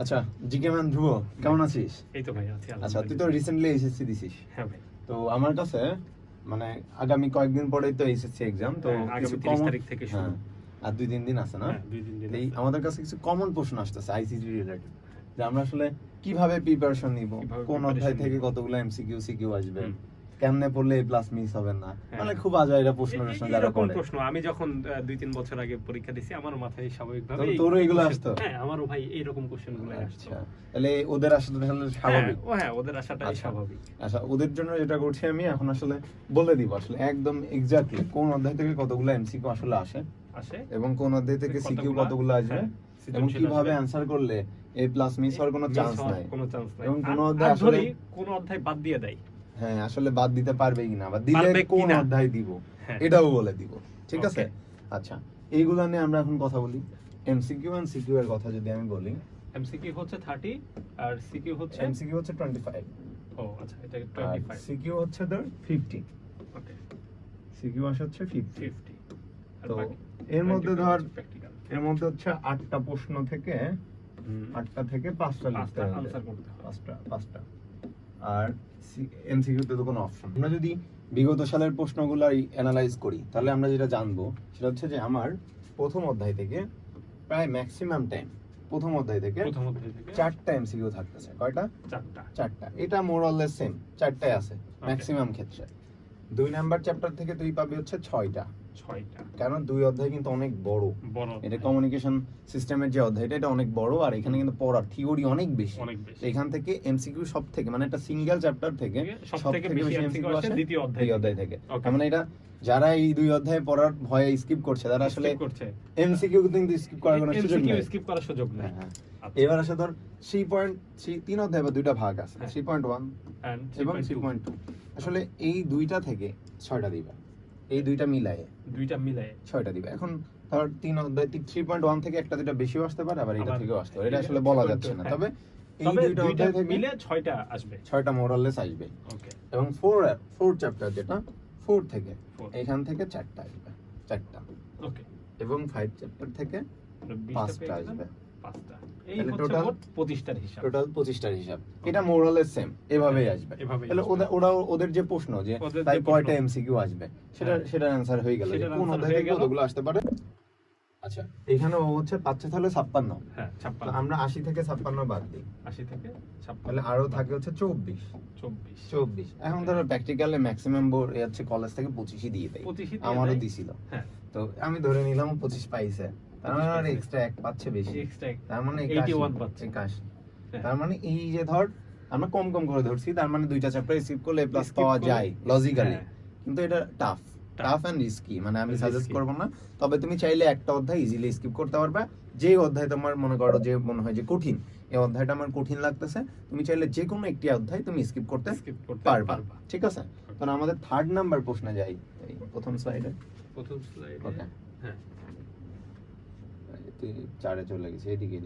আচ্ছা, GK man ধ্রুব, কেমন আছিস? এই তো ভাই আছি। আচ্ছা, তুই তো রিসেন্টলি এইচএসসি দিছিস। হ্যাঁ ভাই। তো আমার কাছে মানে আগামী কয়েকদিন পরেই তো এইচএসসি এক্সাম, তো আগামী কিছু 30 তারিখ থেকে শুরু। আর 2-3 দিন আছে না? হ্যাঁ, 2-3 দিন এই আছে। আমাদের কাছে কিছু কমন প্রশ্ন আসতেছে আইসিটি রিলেটেড, যে আমরা আসলে কিভাবে প্রিপারেশন নিব, কোন অধ্যায় থেকে কতগুলো এমসিকিউ সিকিউ আসবে, কেমনে পড়লে এ প্লাস মিস হবে না, মানে খুব আজাইরা প্রশ্ন যারা করে। প্রশ্ন আমি যখন 2-3 বছর আগে পরীক্ষা দিছি, আমার মাথায় স্বাভাবিকভাবে তোর এগুলো আসতো? হ্যাঁ, আমারও ভাই এইরকম কোশ্চেনগুলো আসতো। আচ্ছা, তাহলে ওদের আসলে স্বাভাবিক। হ্যাঁ, ওদের আশাটাই স্বাভাবিক। আচ্ছা, ওদের জন্য যেটা করছি আমি এখন আসলে বলে দিব আসলে একদম এক্স্যাক্টলি কোন অধ্যায় থেকে কতগুলো এমসিকিউ আসলে আসে এবং কোন অধ্যায় থেকে সিকিউ কতগুলো আসবে এবং কিভাবে অ্যানসার করলে এ প্লাস মিস হওয়ার কোনো চান্স নাই এবং কোন অধ্যায় আসলে কোন অধ্যায় বাদ দিয়ে দেয়। হ্যাঁ, আসলে বাদ দিতে পারবে কিনা বা দিলে কোন অধ্যায় দিব হ্যাঁ, এটাও বলে দিব। ঠিক আছে? আচ্ছা, এইগুলা নিয়ে আমরা এখন কথা বলি। এমসিকিউ এন্ড সিকিউ এর কথা যদি আমি বলি, এমসিকিউ হচ্ছে 30 আর সিকিউ হচ্ছে এমসিকিউ হচ্ছে 25। ও আচ্ছা, এটা 25। সিকিউ হচ্ছে ধর 50। ওকে, সিকিউ আসে হচ্ছে 50। 50। আর তো বাকি এর মধ্যে ধর প্র্যাকটিক্যাল। এর মধ্যে হচ্ছে 8টা প্রশ্ন থেকে 8টা থেকে 5টা লিখতে হবে, আনসার করতে হবে। 5টা। আর এমসিকিউ তে তো কোনো অপশন। আমরা যদি বিগত সালের প্রশ্নগুলো অ্যানালাইজ করি তাহলে আমরা যেটা জানবো সেটা হচ্ছে যে আমার প্রথম অধ্যায় থেকে প্রায় ম্যাক্সিমাম টাইম প্রথম অধ্যায় থেকে 4টা এমসিকিউ থাকতেছে। কয়টা? 4টা। এটা মোর অর লেস সেম, 4টাই আছে ম্যাক্সিমাম ক্ষেত্রে। 2 নাম্বার চ্যাপ্টার থেকে তুই পাবি হচ্ছে 6টা। কারণ 2 অধ্যায় কিন্তু অনেক বড়। এটা কমিউনিকেশন সিস্টেমের যে অধ্যায়টা, এটা অনেক বড় আর এখানে কিন্তু পড়ার থিওরি অনেক বেশি। এখান থেকে এমসিকিউ সব থেকে মানে একটা সিঙ্গেল চ্যাপ্টার থেকে সব থেকে বেশি এমসিকিউ আসে দ্বিতীয় অধ্যায় থেকে। তার মানে এটা যারা এই 2 অধ্যায় পড়ার ভয়ে স্কিপ করছে তারা আসলে এমসিকিউ কিন্তু স্কিপ করার কোনো সুযোগ নেই। এবার আসে ধর 3 অধ্যায় বা 2টা ভাগ আছে, 3.1 এবং 3.2। আসলে এই 2টা থেকে 6টা দিবা, এই 2টা মিলায়ে 6টা দিবা। এখন ধর 3 অধ্যায় 3.1 থেকে একটা 2টা বেশিও আসতে পারে, আবার এটা থেকেও আসতে পারে, এটা আসলে বলা যাচ্ছে না। তবে এই 2টা অধ্যায় থেকে মিলে 6টা আসবে, 6টা মোরালেস আসবে। ওকে। এবং 4 চ্যাপ্টার যেটা 4 থেকে এখান থেকে 4টা আসবে, 4টা। ওকে। এবং 5 চ্যাপ্টার থেকে 5টা আসবে, 5টা। এই হচ্ছে মোট 25টার হিসাব। টোটাল 25টার হিসাব। এটা মোরালেস সেম এভাবেই আসবে। তাহলে ওদের যে প্রশ্ন যে তাই কয়টা এমসিকিউ আসবে সেটার অ্যানসার হয়ে গেল কোন অধ্যায় থেকে কতগুলো আসতে পারে। আচ্ছা, এখানে ও হচ্ছে পাচ্ছে তাহলে 56। হ্যাঁ, 56। আমরা 80 থেকে 56 বাদ দিই, 80 থেকে 56 তাহলে আরো থাকে হচ্ছে 24। এখন ধরো প্র্যাকটিক্যালে ম্যাক্সিমাম বোর্ড হচ্ছে কলেজ থেকে 25ই দিয়ে দেয়, আমারও দিছিল। হ্যাঁ, তো আমি ধরে নিলাম 25 পাইছে, তার মানে আর এক্সট্রা 1 পাচ্ছে বেশি, তার মানে 81 পাচ্ছে। তার মানে এই যে ধর আমরা কম কম করে ধরছি, তার মানে 2টা চ্যাপ্টার স্কিপ করলে এ প্লাস পাওয়া যায় লজিক্যালি, কিন্তু এটা টাফ এন্ড রিস্কি। মানে আমি সাজেস্ট করব না, তবে তুমি চাইলে একটা অধ্যায় ইজিলি স্কিপ করতে পারবে। যে অধ্যায় তোমার মনে করো যে মনে হয় যে কঠিন, এই অধ্যায়টা আমার কঠিন লাগতেছে, তুমি চাইলে যে কোনো একটি অধ্যায় তুমি স্কিপ করতে পারবা। ঠিক আছে? কারণ আমাদের 3rd নাম্বার প্রশ্নে যাই, এই প্রথম স্লাইডে। ওকে, হ্যাঁ, তুই 4-এ চলে গেছিস, এদিকে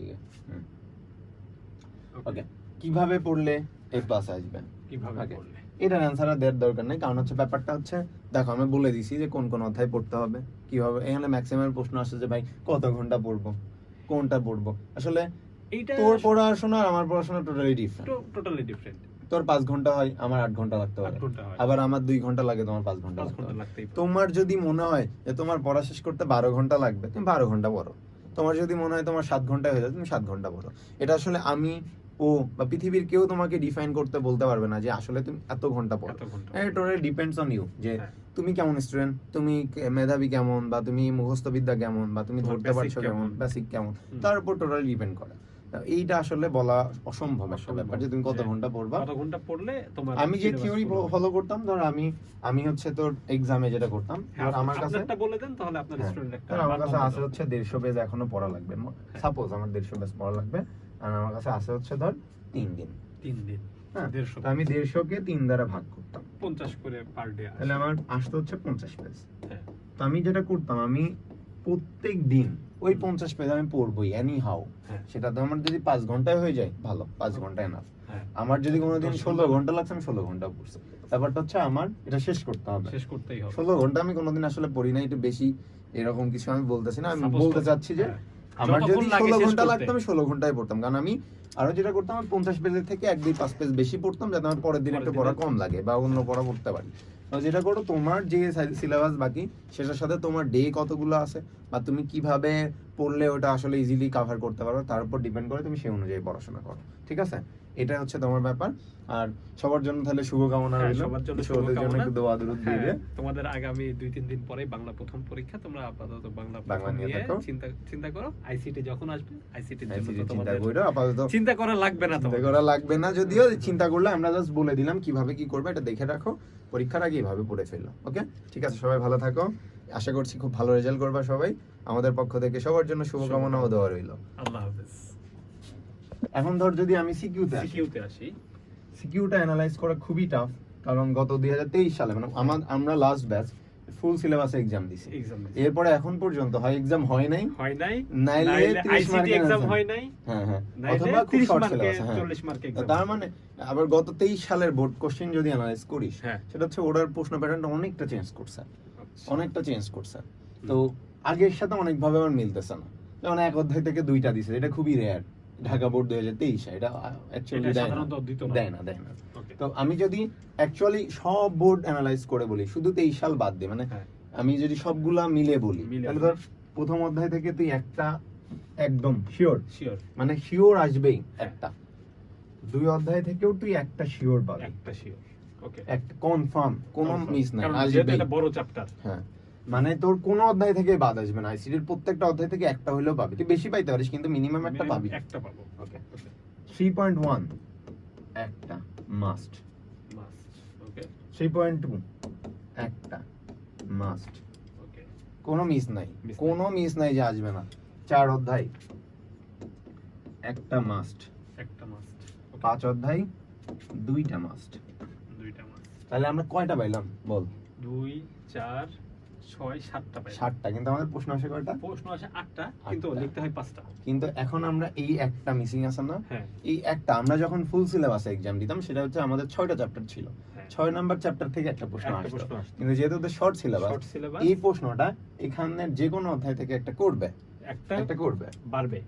ওকে। কিভাবে পড়লে এ প্লাস আসবে, কিভাবে পড়লে? এটার অ্যানসার দেওয়ার দরকার নেই, কারণ হচ্ছে ব্যাপারটা হচ্ছে দেখো আমি বলে দিছি যে কোন কোন অধ্যায় পড়তে হবে, কিভাবে। এখানে ম্যাক্সিমাম প্রশ্ন আসে যে ভাই কত ঘন্টা পড়বো, কোনটা পড়বো। আসলে তোর পড়াশোনা আর আমার পড়াশোনা টোটালি ডিফারেন্ট। তোর 5 ঘন্টা হয়, আমার 8 ঘন্টা লাগতে পারে, আবার আমার 2 ঘন্টা লাগে, তোমার 5 ঘন্টা লাগতে পারে। তোমার যদি মনে হয় যে তোমার পড়া শেষ করতে 12 ঘন্টা লাগবে, তুমি 12 ঘন্টা পড়ো। তোমার যদি মনে হয় তোমার 7 ঘন্টায় হয়ে যাবে, তুমি 7 ঘন্টা পড়ো। এটা আসলে আমি ও বা পৃথিবীর কেউ তোমাকে ডিফাইন করতে বলতে পারবে না যে আসলে তুমি এত ঘন্টা পড়ো। এটা টোটালি ডিপেন্ডস অন ইউ, যে তুমি কেমন স্টুডেন্ট, তুমি মেধাবী কেমন, বা তুমি মুখস্থ বিদ্যা কেমন, বা তুমি ধরতে পারছো কেমন, বেসিক কেমন, তার উপর টোটালি ডিপেন্ড করে। এইটা আসলে বলা অসম্ভব একটা ব্যাপার যে তুমি কত ঘন্টা পড়বা। আমি যে থিওরি ফলো করতাম, ধর আমি হচ্ছে তোর এক্সামে যেটা করতাম, আর আমার কাছে বলে দেন তাহলে আপনার স্টুডেন্ট একটা, আমার কাছে আছে হচ্ছে 150 পেজ এখনো পড়া লাগবে। সাপোজ আমার 150 পেজ পড়া লাগবে, আর আমার কাছে আছে হচ্ছে ধর 3 দিন। হ্যাঁ, তো আমি 150 কে 3 দ্বারা ভাগ করতাম, 50 করে পার ডে, তাহলে আমার আসতো হচ্ছে 50 পেজ। তো আমি যেটা করতাম, আমি প্রত্যেক দিন ওই 50 পেজ আমি পড়বই এনি হাউ। সেটা তো আমার যদি 5 ঘন্টায় হয়ে যায় ভালো, 5 ঘন্টা এনাফ। আমার যদি কোনোদিন 16 ঘন্টা লাগছে, আমি 16 ঘন্টা পড়ছি। ব্যাপারটা হচ্ছে আমার এটা শেষ করতেই হবে। 16 ঘন্টা আমি কোনোদিন আসলে পড়ি না, একটু বেশি এরকম কিছু আমি বলতেছি না। আমি বলতে চাচ্ছি যে আমার যদি যতক্ষণ লাগে 16 শেষ ঘন্টা করতে। লাগতো আমি 16 ঘন্টায় পড়তাম, কারণ আমি আরো যেটা করতাম আমি 50 পেজের থেকে 1-2-5 পেজ বেশি পড়তাম, যাতে আমার পরের দিন পরের একটু দিনে- পড়া কম লাগে বা অন্য পড়া পড়তে পারি। তো যেটা করো, তোমার যে সিলেবাস বাকি সেটার সাথে তোমার ডে কতগুলো আছে বা তুমি কিভাবে পড়লে ওটা আসলে ইজিলি কভার করতে পারো তার উপর ডিপেন্ড করে তুমি সেই অনুযায়ী পড়াশোনা করো, ঠিক আছে? এটা হচ্ছে তোমার ব্যাপার। আর সবার জন্য তাহলে শুভকামনা হ্যাঁ, রইল, সবার জন্য ওদের জন্য শুভকামনা। একটু দোয়া দরুদ হ্যাঁ, দিবে। তোমাদের আগামী 2-3 দিন পরে বাংলা প্রথম পরীক্ষা, তোমরা আপাতত বাংলা বাংলা প্রথম নিয়ে নিয়ে থাকো। চিন্তা করো। আইসিটি যখন আসবে, আইসিটির জন্য ICT তো চিন্তা তোমাদের করো, আপাতত চিন্তা করা লাগবে না, চিন্তা তোমাদের করা লাগবে না, যদিও চিন্তা করলে আমরা জাস্ট বলে দিলাম কিভাবে কি করবে, এটা দেখে রাখো, পরীক্ষার আগে এভাবে পড়ে ফেললো। ওকে, ঠিক আছে, সবাই ভালো থাকো, আশা করছি খুব ভালো রেজাল্ট করবা সবাই। আমাদের পক্ষ থেকে সবার জন্য শুভকামনা ও দোয়া রইল। আল্লাহ হাফেজ। এখন ধর যদি আমি সিকিউতে আসি, সিকিউতে আসি। সিকিউটা অ্যানালাইজ করা খুবই টাফ, কারণ গত 2023 সালে মানে আমরা last batch full syllabus exam দিছি। এক্সাম এরপরে এখন পর্যন্ত হয় এক্সাম হয় নাই, হয় নাই, নাইলে 30 আইসিটি মার্কের এক্সাম answer। হয় নাই, হ্যাঁ হ্যাঁ, নাইলে অথবা খুব 30 শর্ট মার্কে সিলেবাস। হ্যাঁ, 40 মার্কে তো এক্সাম। তার মানে আবার গত 23 সালের বোর্ড কোশ্চেন যদি অ্যানালাইজ করিস, হ্যাঁ, সেটা হচ্ছে ওটার প্রশ্ন প্যাটার্নটা অনেকটা চেঞ্জ করছে, আচ্ছা। অনেকটা চেঞ্জ করছে। তো আগের সাথে অনেকভাবে আমার মিলতেছে না। যেমন এক অধ্যায় থেকে 2টা দিছে, এটা খুবই রেয়ার ঢাকা বোর্ড 2023, এটা অ্যাকচুয়ালি এটা দেয় না, সাধারণত অদ্বিতীয় না। দেয় না। ওকে। তো আমি যদি অ্যাকচুয়ালি সব বোর্ড অ্যানালাইজ করে বলি, শুধু 23 সাল বাদ দিয়ে, মানে হ্যাঁ, আমি যদি সবগুলা মিলে বলি, মিলে তাহলে বলি। ধর প্রথম অধ্যায় থেকে তুই একটা একদম শিওর, শিওর, মানে শিওর আসবেই একটা। 2 অধ্যায় থেকেও তুই একটা শিওর পাবি, একটা শিওর। ওকে, একটা কনফার্ম, কোনো মিস নাই, কারণ যেহেতু আসবেই। এটা বড় চ্যাপ্টার। হ্যাঁ, মানে তোর কোনো অধ্যায় থেকে বাদ আসবে না, আইসিটির প্রত্যেকটা অধ্যায় থেকে একটা হলেও পাবি, তুই বেশি পাইতে পারিস কিন্তু মিনিমাম একটা পাবি। একটা পাবো। ওকে, ওকে, 3.1 একটা মাস্ট, মাস্ট। ওকে, 3.2 একটা মাস্ট, ওকে, কোনো মিস নাই, Miss কোনো মিস নাই যে আসবে না। 4 অধ্যায় একটা মাস্ট, একটা মাস্ট। 5 অধ্যায় 2টা মাস্ট। দুইটা মাস্ট। তাহলে আমরা কয়টা পাইলাম বল? 2, 4, 6, 7টা পাই। 7টা, কিন্তু আমাদের প্রশ্ন আসে কয়টা? প্রশ্ন আসে 8টা, কিন্তু 8টা। লিখতে হয় 5টা। কিন্তু এখন আমরা এই একটা মিসিং আছে না, হ্যাঁ, এই একটা আমরা যখন ফুল সিলেবাসে এক্সাম দিতাম সেটা হচ্ছে আমাদের 6টা চ্যাপ্টার ছিল, হ্যাঁ। 6 নাম্বার চ্যাপ্টার থেকে একটা প্রশ্ন একটা আসতো। প্রশ্ন আসতো। কিন্তু যেহেতু ওদের শর্ট সিলেবাস, শর্ট সিলেবাস, এই প্রশ্নটা এখানে যে কোনো অধ্যায় থেকে একটা করবে, একটা করবে, বাড়বে।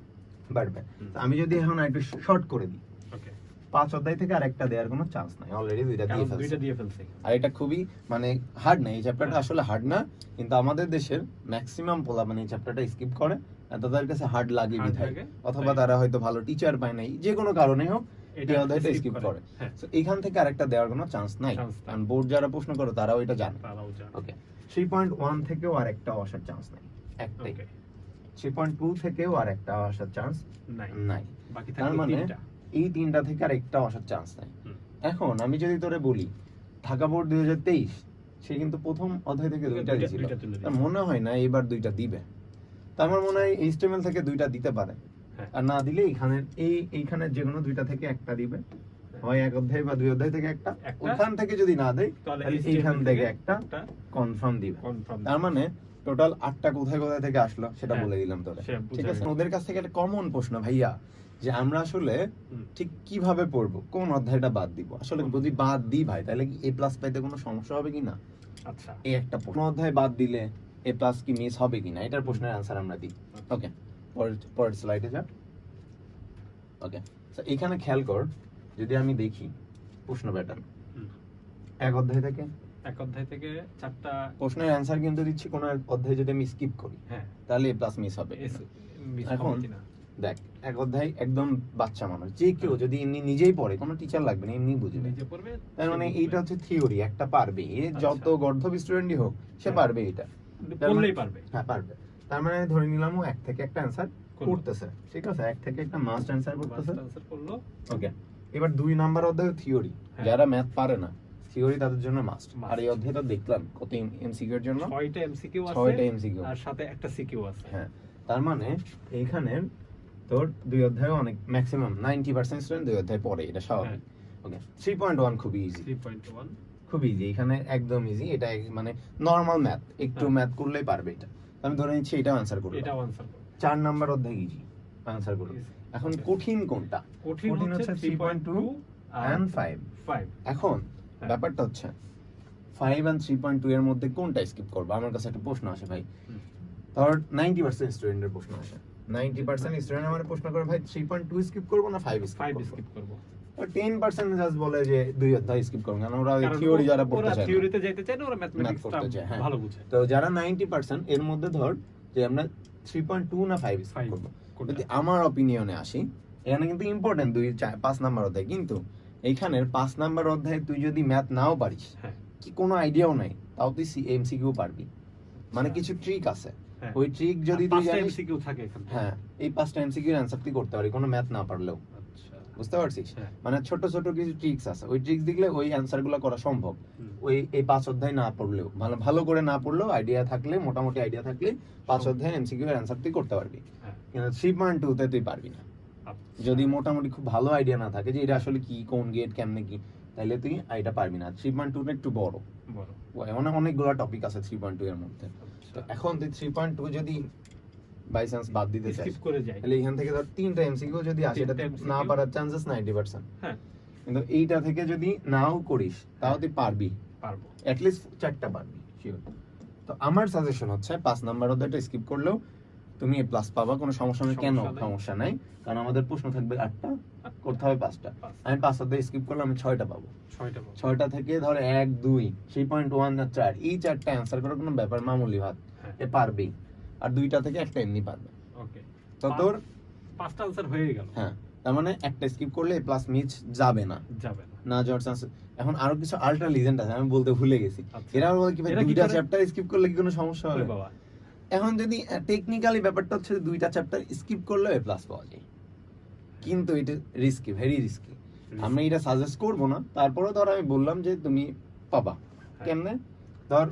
বাড়বে। হুম। তো আমি যদি এখন একটু শর্ট করে দিই, ওকে, 5 অধ্যায় থেকে আরেকটা দেওয়ার কোনো চান্স নাই, অলরেডি 2টা দিয়ে কারণ ফেলছে। দুইটা দিয়ে ফেলছে। আর এটা খুবই মানে হার্ড না, এই চ্যাপ্টারটা হ্যাঁ। আসলে হার্ড না, কিন্তু আমাদের দেশের ম্যাক্সিমাম পোলা মানে এই চ্যাপ্টারটা স্কিপ করে, আর তাদের কাছে হার্ড লাগে Hard বিধায়, লাগে, অথবা তাই। তারা হয়তো ভালো টিচার পায় নাই, যে কোনো কারণে হোক এটা এই অধ্যায়টা skip স্কিপ করে। হ্যাঁ, So, এখান থেকে আরেকটা দেওয়ার কোনো চান্স নাই, Chance নাই। কারণ বোর্ড যারা প্রশ্ন করে তারাও এটা জানে। তারাও জানে। ওকে, 3.1 থেকেও আরেকটাও আসার চান্স নাই, একটাই। ওকে, 3.2 থেকেও আরেকটাও আসার চান্স নাই। নাই। বাকি তার থাকলো মানে 3টা। এই 3টা থেকে আরেকটাও আসার চান্স নাই। হুম। এখন আমি যদি তোরে বলি ঢাকা বোর্ড 2023, সে কিন্তু প্রথম অধ্যায় থেকে 2টা দিয়েছিল, দুইটা তুলে তার দিয়েছে। মনে হয় না এবার 2টা দিবে। তো আমার মনে হয় HTML থেকে 2টা দিতে পারে, হ্যাঁ। আর না দিলে এইখানে যে কোনো 2টা থেকে একটা দিবে, হয় 1 অধ্যায় বা 2 অধ্যায় থেকে একটা। একটা। ওখান থেকে যদি না দেয় তাহলে তাহলে HTML এইখান থেকে একটা একটা কনফার্ম দিবে। কনফার্ম। তার মানে টোটাল 8টা কোথায় কোথায় থেকে আসলো সেটা হ্যাঁ। বলে দিলাম তোরে, সে বুঝা ঠিক আছে? গেল। ওদের কাছ থেকে একটা কমন প্রশ্ন, ভাইয়া, যে আমরা আসলে হুম। ঠিক কিভাবে পড়বো, কোন অধ্যায়টা বাদ দিব, আসলে যদি বাদ দিই ভাই তাহলে কি A+ পাইতে কোনো সমস্যা হবে কিনা, আচ্ছা, এই একটা প্রশ্ন। কোন অধ্যায় বাদ দিলে A+ কি মিস হবে কিনা, এটার প্রশ্নের অ্যান্সার আমরা দিই। ওকে, পরের স্লাইডে যা। ওকে, এখানে খেয়াল কর, যদি আমি দেখি প্রশ্ন প্যাটার্ন, হুম। 1 অধ্যায় থেকে এক অধ্যায় থেকে 4টা। প্রশ্নের অ্যান্সার কিন্তু দিচ্ছি, কোন এক অধ্যায় যদি আমি স্কিপ করি হ্যাঁ, তাহলে A+ মিস হবে। মিস এখন হবে কিনা। দেখ, 1 অধ্যায় একদম বাচ্চা মানুষ, যে কেউ যদি এমনি নিজেই পড়ে, কোনো টিচার লাগবে না, এমনি বুঝবে। নিজে পড়বে। তার মানে সে বুঝবে। এইটা হচ্ছে থিওরি, একটা পারবে, এ যত আচ্ছা। গর্ধব স্টুডেন্টই হোক সে হ্যাঁ। পারবে এটা, তার পড়লেই মানে- পারবে। হ্যাঁ পারবে। তার মানে আমি ধরে নিলাম ও 1 থেকে একটা অ্যান্সার করলো। করতেছে, ঠিক আছে? 1 থেকে একটা মাস্ট অ্যান্সার করতেছে। First answer করলো। ওকে, এবার 2 নাম্বার অধ্যায় থিওরি, হ্যাঁ। যারা ম্যাথ পারে না থিওরি তাদের জন্য মাস্ট। Must। আর এই অধ্যায়টা দেখলাম কত এমসিকিউ এর জন্য, 6টা এমসিকিউ আছে, 6টা এমসিকিউ। আর সাথে একটা সিকিউ আছে। হ্যাঁ, তার মানে এইখানে তোর 2 অধ্যায় অনেক ম্যাক্সিমাম 90% স্টুডেন্ট 2 অধ্যায় পড়ে, এটা স্বাভাবিক। ওকে, 3.1 খুবই ইজি, 3.1 খুব ইজি, এখানে একদম ইজি। এটা মানে নরমাল ম্যাথ, একটু হ্যাঁ। ম্যাথ করলেই পারবে এটা। আমি ধরে নিচ্ছি এটাও অ্যান্সার করব। এটাও আনসার করবে। 4 নাম্বার অধ্যায় ইজি, অ্যান্সার করব। এখন Okay. কঠিন কোনটা? কঠিন কঠিন হচ্ছে হচ্ছে 3.2 and 5। 5। এখন হ্যাঁ। ব্যাপারটা হচ্ছে 5 and 3.2 এর মধ্যে কোনটা স্কিপ করব? আমার কাছে একটা প্রশ্ন আসে ভাই, হুম। ধর 90% স্টুডেন্টের প্রশ্ন আসে 90% স্টুডেন্ট আমার প্রশ্ন করে ভাই 3.2 স্কিপ করব না 5 5 স্কিপ স্কিপ করব। করব। 10% জাস্ট বলে যে 2 অধ্যায় স্কিপ করব, কারণ ওরা ওই কারণ থিওরি যারা ওরা পড়তে চায় না। থিওরিতে যাইতে চায় না, ওরা Math ম্যাথমেটিক্সটা করতে চায়, হ্যাঁ। ভালো বুঝে। তো যারা 90% এর মধ্যে ধর যে আমরা 3.2 না 5 স্কিপ 5 করব। কোনটা? যদি আমার অপিনিয়নে আসি, এখানে কিন্তু ইম্পর্টেন্ট 5 নাম্বার অধ্যায়, কিন্তু এইখানের 5 নাম্বার অধ্যায়ে তুই যদি ম্যাথ নাও পারিস, হ্যাঁ কি কোনো আইডিয়াও নাই, তাও তুই এমসিকিউ পারবি। মানে আচ্ছা। কিছু ট্রিক আছে, হ্যাঁ। ওই ট্রিক যদি আর তুই 5টা জানিস, এমসিকিউ থাকে এখানে। হ্যাঁ এই 5টা এমসিকিউর অ্যানসার তুই করতে পারি কোনো ম্যাথ না পারলেও। আচ্ছা। বুঝতে পারছিস? হ্যাঁ। মানে ছোট ছোট কিছু ট্রিক্স আছে, ওই ট্রিক্স দেখলে ওই অ্যানসারগুলো করা সম্ভব। হুম। ওই এই 5 অধ্যায় না পড়লেও, মানে ভালো করে না পড়লেও আইডিয়া থাকলে, মোটামুটি আইডিয়া থাকলে 5 অধ্যায় এমসিকিউ এর অ্যানসার তুই করতে পারবি। হ্যাঁ। কিন্তু 3.2 তে তুই পারবি না। আচ্ছা। যদি মোটামুটি খুব ভালো আইডিয়া না থাকে যে এটা আসলে কি, কোন গেট, কেমনে কি, তাহলে তুই এটা পারবি না। 3.2 টা একটু বড়, বড়। মানে অনেকগুলো টপিক আছে 3.2 এর মধ্যে। তো এখন তুই 3.2 যদি বাই চান্স বাদ দিতে চাস, স্কিপ করে যাই। তাহলে এখান থেকে ধর 3টা এমসিকিউ যদি আসে, এটা 3টা MCQ না পারার চান্সেস 90%। হ্যাঁ কিন্তু এইটা থেকে যদি নাও করিস, তাও তুই পারবি, পারবো। অ্যাট লিস্ট 4টা পারবি শিওর। তো আমার সাজেশন হচ্ছে 5 নাম্বার অধ্যায়টা স্কিপ করলেও তুমি এ প্লাস পাবা, কোনো সমস্যা নেই। কেন সমস্যা নাই। সমস্যা নাই? কারণ আমাদের প্রশ্ন থাকবে 8টা, করতে হবে 5টা। পাঁচ। আমি 5 অধ্যায় স্কিপ করলে আমি 6টা পাবো। 6টা পাবো। 6টা থেকে ধর 1 2 3.1 আর 4, এই 4টা অ্যান্সার করার কোনো ব্যাপার, মামুলি ভাত, হ্যাঁ। এ পারবেই। আর 2টা থেকে একটা এমনি পারবে। ওকে। তো তোর 5টা আনসার হয়ে গেল। হ্যাঁ, তার মানে একটা স্কিপ করলে প্লাস মিস যাবে না, যাবে না। না যাওয়ার চান্স। এখন আরো কিছু আল্ট্রা লিজেন্ড আছে, আমি বলতে ভুলে গেছি। আচ্ছা। এরা বলে কি ভাই এরা কি 2টা করে? চ্যাপ্টার স্কিপ করলে কি কোনো সমস্যা হবে? ওরে বাবা। এখন যদি টেকনিক্যালি ব্যাপারটা হচ্ছে 2টা চ্যাপ্টার স্কিপ করলে এ প্লাস পাওয়া যায়, কিন্তু এটা রিস্কি, ভেরি রিস্কি। আমি এটা সাজেস্ট করব না, তারপরেও ধর আমি বললাম যে তুমি পাবা। হ্যাঁ। কেমনে? ধর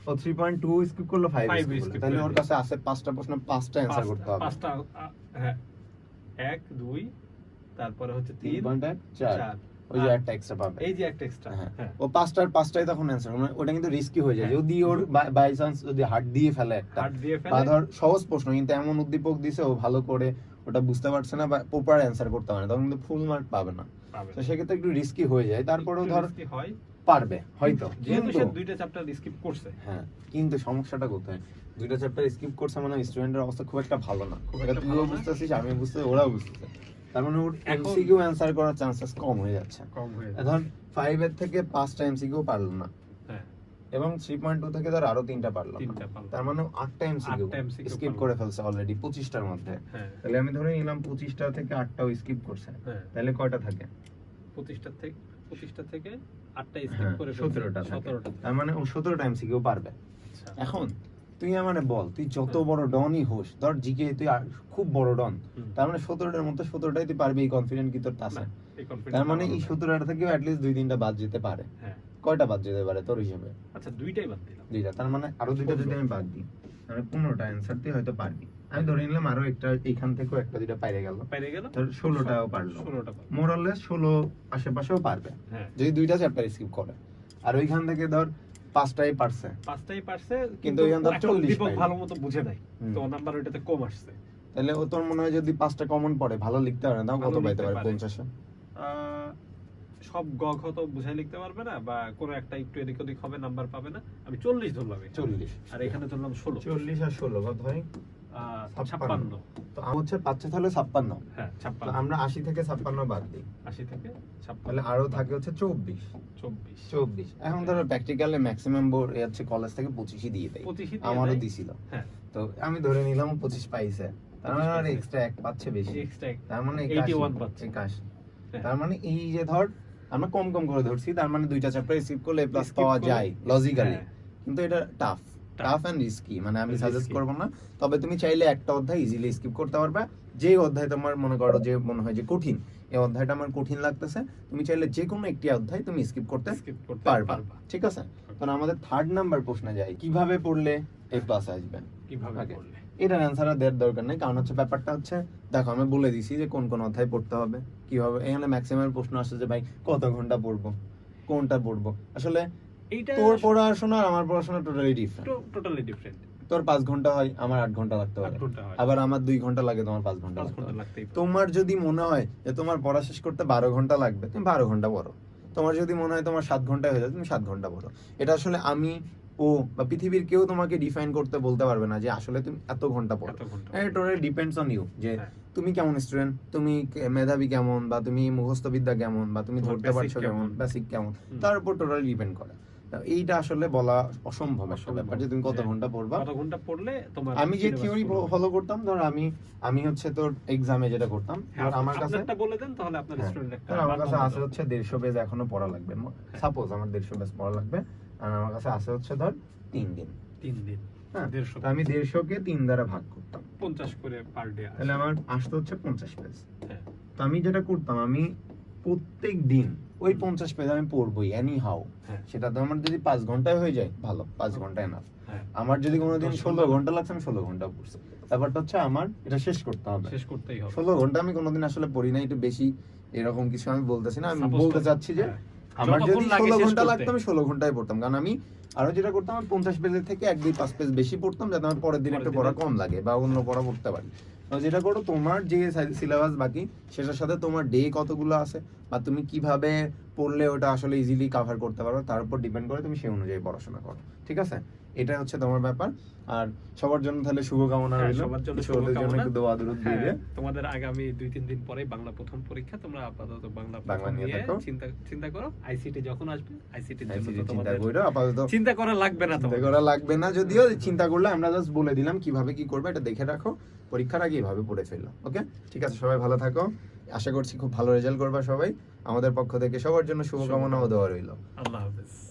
ও 3.2 স্কিপ করলো, 5 5 স্কিপ skip করলো, তাহলে করে ওর দিল। কাছে আছে 5টা প্রশ্ন, 5টা অ্যানসার করতে হবে। 5টা হ্যাঁ 1 2 তারপরে হচ্ছে 3 3.1 4, 4 ওই যে একটা এক্সট্রা পাবে। এই যে একটা এক্সট্রা। হ্যাঁ, হ্যাঁ ও 5টাই তখন অ্যানসার, মানে ওটা কিন্তু রিস্কি হয়ে যায়। হ্যাঁ। যদি ওর বাই চান্স যদি হার্ড দিয়ে ফেলে একটা, হার্ড দিয়ে বা ফেলে। ধর সহজ প্রশ্ন কিন্তু এমন উদ্দীপক দিছে ও ভালো করে ওটা বুঝতে পারছে না বা প্রপার অ্যানসার করতে পারে না, তখন কিন্তু ফুল মার্ক পাবে না। পাবে তো সেক্ষেত্রে একটু রিস্কি হয়ে যায়। তারপরেও ধর কি হয়, পারবে হয়তো, যেহেতু কিন্তু সে 2টা চ্যাপ্টার স্কিপ করছে। হ্যাঁ, কিন্তু সমস্যাটা কোথায়? 2টা চ্যাপ্টার স্কিপ করছে মানে স্টুডেন্টের অবস্থা খুব একটা ভালো না। খুব এটা একটা তুইও ভালো না। বুঝতেছিস, আমিও বুঝতেছি, ওরাও বুঝতেছে। তার মানে ওর এখন- এমসিকিউ অ্যানসার করার চান্সেস কম হয়ে যাচ্ছে। কম হয়ে ধর 5 এর থেকে 5টা এমসিকিউ পারলো না, হ্যাঁ এবং 3.2 থেকে ধর আরো 3টা পারলো না। 3টা পারলো। তার মানে 8টা এমসিকিউ 8টা MCQ স্কিপ পারলো। করে ফেলছে অলরেডি 25টার মধ্যে। হ্যাঁ তাহলে আমি ধরে নিলাম 25টা থেকে 8টাও স্কিপ করছে, হ্যাঁ তাহলে কয়টা থাকে? 25টা থেকে 8টা স্কিপ হ্যাঁ, করে 17টা থাকে। 17টা। তার মানে ও 17টা এমসিকিউ পারবে। আচ্ছা এখন তুই আমারে বল, তুই যত হ্যাঁ। বড় ডনই হোস, ধর জিকে তুই খুব বড় ডন, হুম। তার মানে 17টার মধ্যে 17টাই তুই পারবি, এই কনফিডেন্ট কি তোর আছে? না, এই confidence তার মানে আমার এই নাই। 17টা থেকেও অ্যাটলিস্ট 2-3টা বাদ যেতে পারে। হ্যাঁ কয়টা বাদ যেতে পারে তোর হিসেবে? আচ্ছা 2টাই বাদ দিলাম। 2টা, তার মানে আরো 2টা যদি আমি বাদ দিই, তাহলে 15টা অ্যানসার তুই হয়তো পারবি। আমি ধরে নিলাম আরো একটা এইখান থেকেও একটা 2টা পাইরে গেল, বাইরে গেল ধর 16টাও পারলো। 16টা পারলো। মোরাললেস 16 আশেপাশেও পারবে হ্যাঁ যদি 2টা চ্যাপ্টার স্কিপ করে। আর ওইখান থেকে ধর 5টাই পারছে, 5টাই পারছে, কিন্তু ওইখান থেকে একটা 40 উদ্দীপক পাইলো। ভালো মতো বুঝে নাই, হুম। তো নাম্বার ওইটাতে কম আসছে। তাহলে ও তোর মনে হয় যদি 5টা কমন পড়ে, ভালো লিখতে পারে না, তাও কত ভালো পাইতে লিখতে পারে? পারে। 50-এ? সব গ ঘ তো বুঝাই লিখতে পারবে না, বা কোনো একটা একটু এদিক ওদিক হবে, নাম্বার পাবে না। আমি 40 ধরলাম এখানে। 40। আর এখানে ধরলাম 16 40 আর 16 কত হয়? 56। তো আমার হচ্ছে পাচ্ছে তাহলে 56। হ্যাঁ তো 56। আমরা 80 থেকে 56 বাদ দিই, 80 থেকে 56 তাহলে আরো থাকে হচ্ছে 24। 24 এখন ধরো প্র্যাকটিক্যালে ম্যাক্সিমাম বোর্ড হচ্ছে কলেজ থেকে 25ই দিয়ে দেয়, 25 দিয়ে আমারও দেয়। দিছিল। হ্যাঁ তো আমি ধরে নিলাম 25 পাইছে, তার মানে 25 আর পাইছে। এক্সট্রা 1 পাচ্ছে বেশি, এক্সট্রা তার মানে 81 81 পাচ্ছে। 81। হ্যাঁ। তার মানে এই যে ধর আমরা কম কম করে ধরছি, তার মানে 2টা চ্যাপ্টার স্কিপ করলে এ প্লাস Skip পাওয়া করলে- যায় লজিক্যালি, হ্যাঁ। কিন্তু এটা টাফ এন্ড রিস্কি। মানে আমি সাজেস্ট Risky। করব না, তবে তুমি চাইলে একটা অধ্যায় ইজিলি স্কিপ করতে পারবে। যে অধ্যায় তোমার মনে করো যে মনে হয় যে কঠিন, এই অধ্যায়টা আমার কঠিন লাগতেছে, তুমি চাইলে যে কোনো একটি অধ্যায় তুমি স্কিপ করতে স্কিপ করতে পারবা, পারবা। ঠিক আছে? কারণ আমাদের 3rd নাম্বার প্রশ্নে যাই, কিভাবে পড়লে এ প্লাস আসবে। কিভাবে Okay. করলে? এটার অ্যান্সার আর দেওয়ার দরকার নেই, কারণ হচ্ছে ব্যাপারটা হচ্ছে দেখো আমি বলে দিছি যে কোন কোন অধ্যায় পড়তে হবে, কিভাবে। এখানে ম্যাক্সিমাম প্রশ্ন আসছে যে ভাই কত ঘন্টা পড়বো, কোনটা পড়বো। আসলে এইটা তোর পড়াশোনা আর আমার পড়াশোনা টোটালি ডিফারেন্ট। Totally different. তোর 5 ঘন্টা হয়, আমার 8 ঘন্টা লাগতে 8 পারে, ঘন্টা হয়, আবার আমার 2 ঘন্টা লাগে, তোমার 5 ঘন্টা 5 লাগতে ঘন্টা পারে। লাগতেই পারে। তোমার যদি মনে হয় যে তোমার পড়া শেষ করতে 12 ঘন্টা লাগবে, তুমি 12 ঘন্টা পড়ো। তোমার যদি মনে হয় তোমার 7 ঘন্টায় হয়ে যায়, তুমি 7 ঘন্টা পড়ো। এটা আসলে আমি ও বা পৃথিবীর কেউ তোমাকে ডিফাইন করতে বলতে পারবে না যে আসলে তুমি এত ঘন্টা পড়ো। এত ঘন্টা এটা টোটালি ডিপেন্ডস অন ইউ, যে হ্যাঁ। তুমি কেমন স্টুডেন্ট, তুমি মেধাবী কেমন, বা তুমি মুখস্থ বিদ্যা কেমন, বা তুমি তোমার ধরতে basic পারছো কেমন, কেমন। বেসিক কেমন, হুম। তার উপর টোটালি ডিপেন্ড করে। তো এইটা আসলে বলা অসম্ভব একটা অসম্ভব। ব্যাপার যে তুমি কত যে ঘন্টা পড়বা। কত ঘন্টা পড়লে তোমার আমি যে syllabus থিওরি পুরো হবে। ফলো করতাম, ধর আমি হচ্ছে তোর এক্সামে যেটা করতাম, হ্যাঁ, ধর আমার কাছে আপনারটা বলে দেন তাহলে আপনার হ্যাঁ, স্টুডেন্ট একটা ধর আমার কাছে বান্ধব আছে হচ্ছে 150 পেজ এখনো পড়া লাগবে, সাপোজ আমার 150 পেজ পড়া লাগবে, আর আমার কাছে আছে হচ্ছে ধর 3 দিন। 3 দিন হ্যাঁ, 150 তো আমি 150 কে 3 দ্বারা ভাগ করতাম, 50 করে পার ডে তাহলে আমার আসতো হচ্ছে 50 পেজ। হ্যাঁ। তো আমি যেটা করতাম, আমি প্রত্যেক দিন ওই 50 পেজ আমি পড়বই এনি হাউ। হ্যাঁ। সেটা তো আমার যদি 5 ঘন্টায় হয়ে যায় ভালো, 5 ঘন্টা এনাফ। হ্যাঁ। আমার যদি কোনোদিন 10 16 ঘন্টা লাগছে, আমি 16 ঘন্টা পড়ছি। ব্যাপারটা হচ্ছে আমার এটা শেষ করতে হবে। শেষ করতেই হবে। 16 ঘন্টা আমি কোনোদিন আসলে পড়ি না, একটু বেশি এরকম কিছু আমি বলতেছি না, আমি Suppose বলতে তো- চাচ্ছি যে হ্যাঁ। আমার যতক্ষণ যদি লাগে 16 শেষ ঘন্টা করতে। লাগতো আমি 16 ঘন্টায় পড়তাম, কারণ আমি আরো যেটা করতাম, আমি 50 পেজের থেকে 1-2-5 পেজ বেশি পড়তাম, যাতে আমার পরের দিন পরের একটু দিনে- পড়া কম লাগে বা অন্য পড়া পড়তে পারি। তো যেটা করো, তোমার যে সিলেবাস বাকি সেটার সাথে তোমার ডে কতগুলো আছে বা তুমি কিভাবে পড়লে ওটা আসলে ইজিলি কভার করতে পারো, তার উপর ডিপেন্ড করে তুমি সেই অনুযায়ী পড়াশোনা করো, ঠিক আছে? এটা হচ্ছে তোমার ব্যাপার। আর সবার জন্য তাহলে শুভকামনা হ্যাঁ, রইল, সবার জন্য ওদের জন্য শুভকামনা। একটু দোয়া দরুদ দিয়ে হ্যাঁ, দে। তোমাদের আগামী 2-3 দিন পরে বাংলা প্রথম পরীক্ষা, তোমরা আপাতত বাংলা বাংলা প্রথম নিয়ে নিয়ে থাকো। চিন্তা করো। আইসিটি যখন আসবে, আইসিটির জন্য ICT তো চিন্তা তোমাদের করো, আপাতত চিন্তা করা লাগবে না চিন্তা তোমাদের। করা লাগবে না, যদিও চিন্তা করলে আমরা জাস্ট বলে দিলাম কিভাবে কি করবে, এটা দেখে রাখো, পরীক্ষার আগে এভাবে পড়ে ফেললো। ওকে, ঠিক আছে, সবাই ভালো থাকো, আশা করছি খুব ভালো রেজাল্ট করবা সবাই। আমাদের পক্ষ থেকে সবার জন্য শুভকামনা ও দোয়া রইল। আল্লাহ হাফেজ।